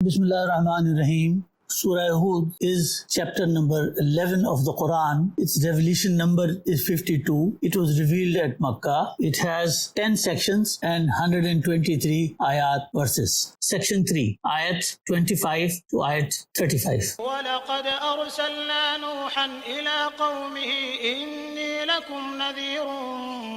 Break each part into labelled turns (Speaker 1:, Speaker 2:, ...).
Speaker 1: Bismillah ar-Rahman ar-Rahim. Surah Al-Hood is chapter number 11 of the Quran. Its revelation number is 52. It was revealed at Makkah. It has 10 sections and 123 ayat verses. Section 3, ayat 25 to ayat 35.
Speaker 2: وَلَقَدْ أَرْسَلْنَا نُوحًا إِلَىٰ قَوْمِهِ إِنِّي لَكُمْ نَذِيرٌ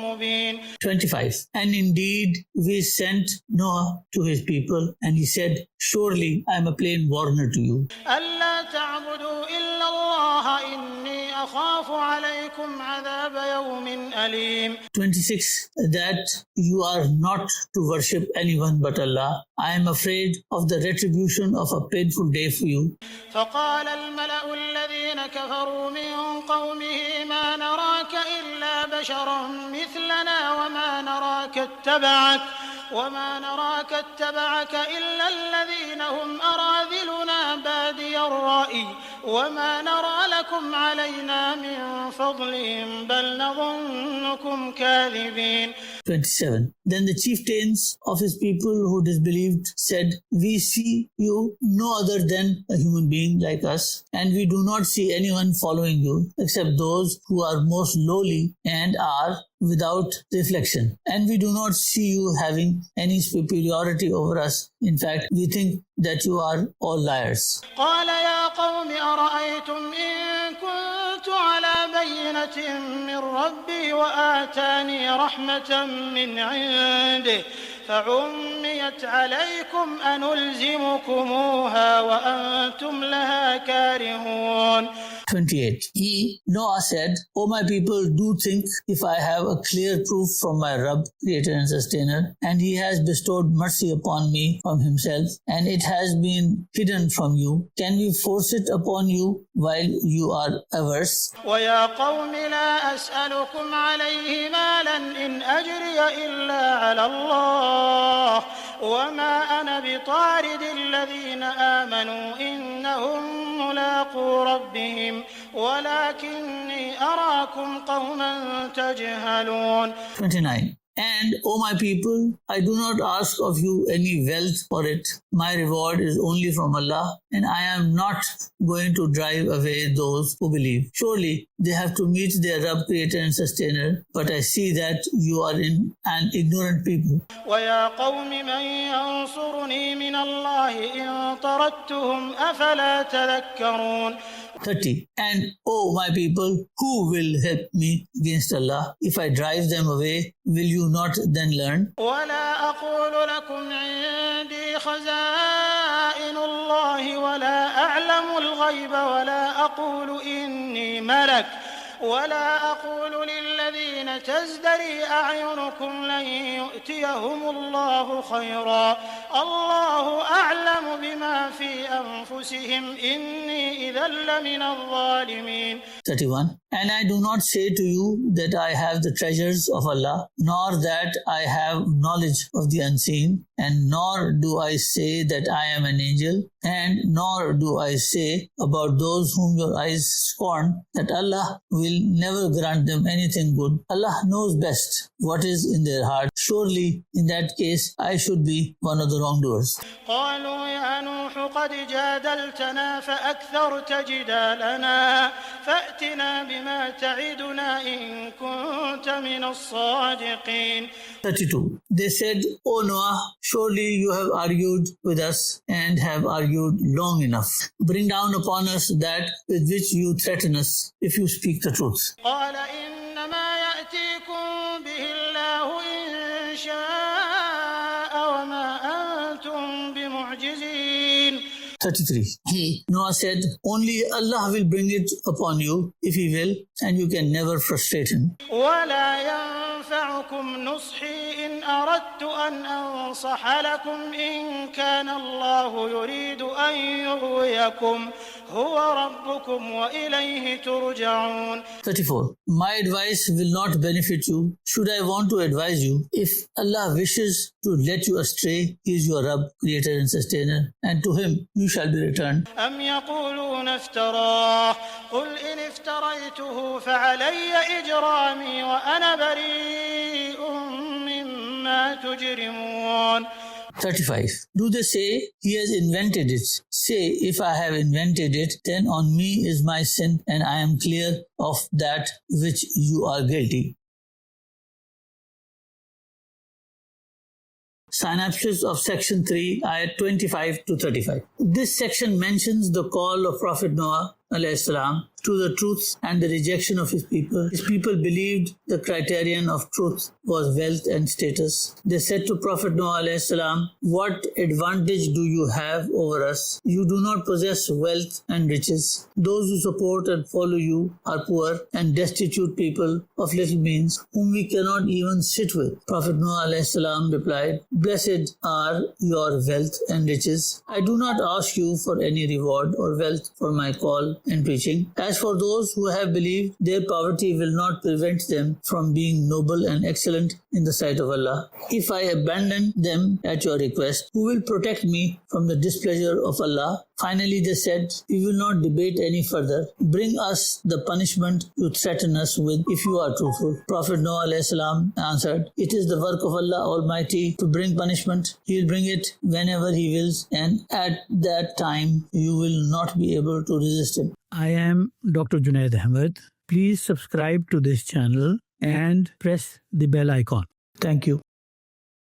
Speaker 2: مُبِينٌ.
Speaker 1: 25. And indeed we sent Noah to his people, and he said, surely I am a plain warner to you.
Speaker 2: أَلَّا تَعْبُدُوا إِلَّا اللَّهَ إِنِّي أَخَافُ عَلَيْكُمْ عَذَابَ يَوْمٍ أَلِيمٍ.
Speaker 1: 26. That you are not to worship anyone but Allah. I am afraid of the retribution of a painful day for you.
Speaker 2: فقال الملأ الذين كفروا من قومه ما نراك إلا بشرا مثلنا وما نراك اتبعك إلا الذين هم أراذلنا بادي الرأي وما نرى لكم علينا من فضل بل نظنكم كاذبين.
Speaker 1: 27. Then the chieftains of his people who disbelieved said, we see you no other than a human being like us, and we do not see anyone following you except those who are most lowly and are without reflection. And we do not see you having any superiority over us. In fact, we think that you are all liars.
Speaker 2: قال يا قوم أرأيتم إن كنت على بينة من ربي وآتاني رحمة من عنده فعميت عليكم أنلزمكموها وأنتم لها كارهون.
Speaker 1: 28. Noah said, O my people, do think if I have a clear proof from my Rabb, Creator and Sustainer, and He has bestowed mercy upon me from Himself, and it has been hidden from you, can we force it upon you while you are averse?
Speaker 2: وَيَا قَوْمِ لَا أَسْأَلُكُمْ عَلَيْهِ مَالًا إِنْ أَجْرِيَ إِلَّا عَلَى اللَّهِ وَمَا أَنَا بِطَارِدِ الَّذِينَ آمَنُوا إِنَّهُمْ مُلَاقُو رَبِّهِمْ وَلَكِنِّي أَرَاكُمْ قَوْمًا تَجْهَلُونَ.
Speaker 1: 29. And, O my people, I do not ask of you any wealth for it. My reward is only from Allah, and I am not going to drive away those who believe. Surely they have to meet their Rabb, Creator and Sustainer, but I see that you are in an ignorant people.
Speaker 2: وَيَا قَوْمِ مَنْ يَنْصُرُنِي مِنَ اللَّهِ إِنْ طَرَدتُّهُمْ أَفَلَا تَذَكَّرُونَ.
Speaker 1: 30. And, O my people, who will help me against Allah? If I drive them away, will you not then learn?
Speaker 2: وَلَا أَقُولُ لَكُمْ عِنْدِي خَزَائِنُ اللَّهِ وَلَا أَعْلَمُ الْغَيْبَ وَلَا أَقُولُ إِنِّي مَلَكٌ ولا أقول للذين تزدري أعينكم لن يؤتيهم الله خيرا الله أعلم بما في أنفسهم إني إذا لمن الظالمين.
Speaker 1: 31. And I do not say to you that I have the treasures of Allah, nor that I have knowledge of the unseen, and nor do I say that I am an angel, and nor do I say about those whom your eyes scorn that Allah will never grant them anything good. Allah knows best what is in their heart. Surely, in that case, I should be one of the wrongdoers.
Speaker 2: قالوا يا نوح قد جادلتنا فأكثرت جدالنا فأتنا بما تعدنا إن كنت من الصادقين.
Speaker 1: 32. They said, O Noah, surely you have argued with us and have argued long enough. Bring down upon us that with which you threaten us if you speak the truth.
Speaker 2: قال إنما يأتيكم به الله إن شاء وما أنتم بمعجزين.
Speaker 1: 33. Noah said, only Allah will bring it upon you if He will, and you can never frustrate Him.
Speaker 2: ولا ينفعكم نصحي إن أردت أن أنصح لكم إن كان الله يريد أن يغويكم هو ربكم وإليه ترجعون.
Speaker 1: 34. My advice will not benefit you. Should I want to advise you? If Allah wishes to let you astray, He is your Rabb, Creator and Sustainer, and to Him you shall be returned.
Speaker 2: أم يقولون افتراه قل إن افتريته فعلي إجرامي وأنا بريء مما تجرمون.
Speaker 1: 35. Do they say, he has invented it? Say, if I have invented it, then on me is my sin and I am clear of that which you are guilty. Synopsis of section 3, ayat 25 to 35. This section mentions the call of Prophet Noah alayhi to the truth and the rejection of his people. His people believed the criterion of truth was wealth and status. They said to Prophet Noah alayhi, what advantage do you have over us? You do not possess wealth and riches. Those who support and follow you are poor and destitute people of little means, whom we cannot even sit with. Prophet Noah alayhi replied, blessed are your wealth and riches. I do not ask you for any reward or wealth for my call and preaching. As for those who have believed, their poverty will not prevent them from being noble and excellent in the sight of Allah. If I abandon them at your request, who will protect me from the displeasure of Allah? Finally they said, we will not debate any further. Bring us the punishment you threaten us with if you are truthful. Prophet Noah alayhi answered, it is the work of Allah Almighty to bring punishment. He will bring it whenever He wills, and at that time you will not be able to resist it.
Speaker 3: I am Dr. Junaid Ahmed. Please subscribe to this channel and press the bell icon.
Speaker 1: Thank you.